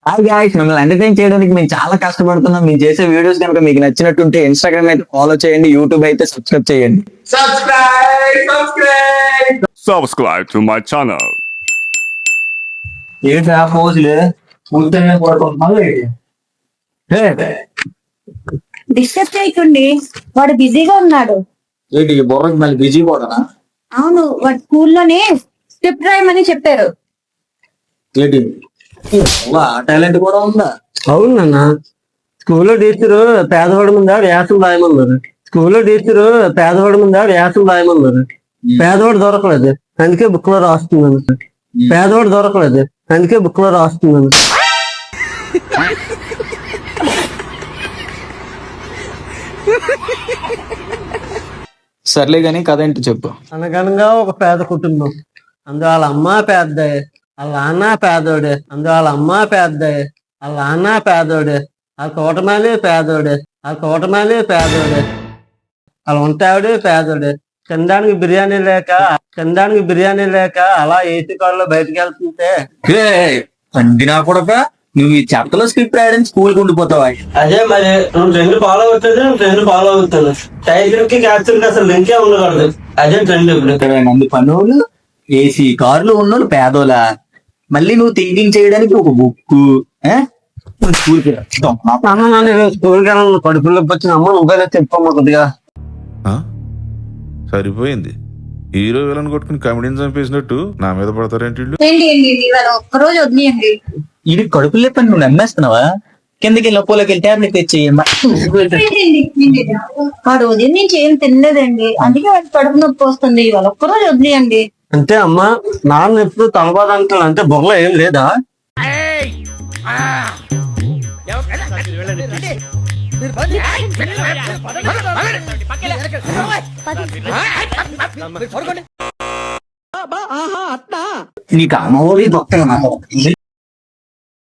Hi guys, మిమ్మల్ని entertain చేయడానికి మేము చాలా కష్టపడుతున్నాం. మేము చేసే వీడియోస్ కనుక మీకు నచ్చినట్టుంటే ఇన్స్టాగ్రామ్ అయితే ఫాలో చేయండి, యూట్యూబ్ అయితే సబ్స్క్రైబ్ చేయండి. Subscribe to my channel. ఏంటి ఆ పోజులు పూర్తిగా పడుకుంటున్నావు ఏంటి? డిస్టర్బ్ చేయకండి, వాడు బిజీగా ఉన్నాడు. ఏంటి ఈ బుర్రకి మళ్ళీ బిజీ కూడా? అవును, వాడు స్కూల్లోనే స్క్రిప్ట్ రాయమని చెప్పారు. ఏంటి టాలెంట్ కూడా ఉందా? అవునన్న, స్కూల్లో టీచరు పేదవాడి మీద వ్యాసం రాయమన్నారు. స్కూల్లో టీచరు పేదవాడి మీద వ్యాసం రాయమన్నారు. పేదవాడు దొరకలేదు, అందుకే బుక్ లో రాస్తున్నాను. పేదవాడు దొరకలేదు, అందుకే బుక్ లో రాస్తున్నాను. సర్లే గానీ కథ ఏంటో చెప్పు. అనగనగా ఒక పేద కుటుంబం, అందు వాళ్ళ అమ్మ పేద్దే, వాళ్ళ నాన్న పేదోడే. అందు వాళ్ళ అమ్మ పేద్దే, వాళ్ళ నాన్న పేదోడే, ఆ కోటమాలి పేదోడే, ఆ కోటమాలి పేదోడే, వాళ్ళ ఉంటావిడే పేదోడే. తినడానికి బిర్యానీ లేక అలా ఏసీ కారులో బయటకు వెళ్తుంటే, పందినా కూడా నువ్వు ఈ చెత్తలో స్క్రిప్ట్ రాయడానికి స్కూల్కి ఉండిపోతావా? అదే మరి నువ్వు ట్రెండ్ ఫాలో అవుతుంది, నేను ట్రెండ్ ఫాలో అవుతాను. టైగర్ కి క్యాప్చర్ కి అసలు లింకే ఉండకూడదు. అదే ట్రెండ్. ఇప్పుడు 20 మంది పనులు ఏసీ కార్లు ఉన్నోళ్ళు పేదోలా, మళ్ళీ నువ్వు థింకింగ్ చేయడానికి ఒక బుక్ స్కూల్కి స్కూల్కి వెళ్ళాను, కడుపులోకి వచ్చిన అమ్మ నువ్వే చెప్పమ్మా కొద్దిగా. ఆ? సరిపోయింది. హీరో విలన్ కొట్టుకుని కమెడీని చంపేసినట్టు నా మీద పడతారేంటి వీళ్ళు? ఏంటి ఏంటి ఇవాళ ఒక్కరోజు వదిలేయండి. ఇది కడుపులే పని నువ్వు నమ్మేస్తున్నావా? కిందకి లోపలికి వెళ్ళి ట్యాబ్లెట్ తెచ్చి వాడు ఉదయం నుంచి ఏం తినలేదండి, అందుకే వాడు కడుపు నొప్పి వస్తుంది. ఇవాళ ఒక్కరోజు వదిలేయండి. అంటే అమ్మా, నాన్న ఎప్పుడు తలబాద అంటాడు, అంటే బొమ్మలో ఏం లేదా? నీకు అమ్మఒడి భక్తులు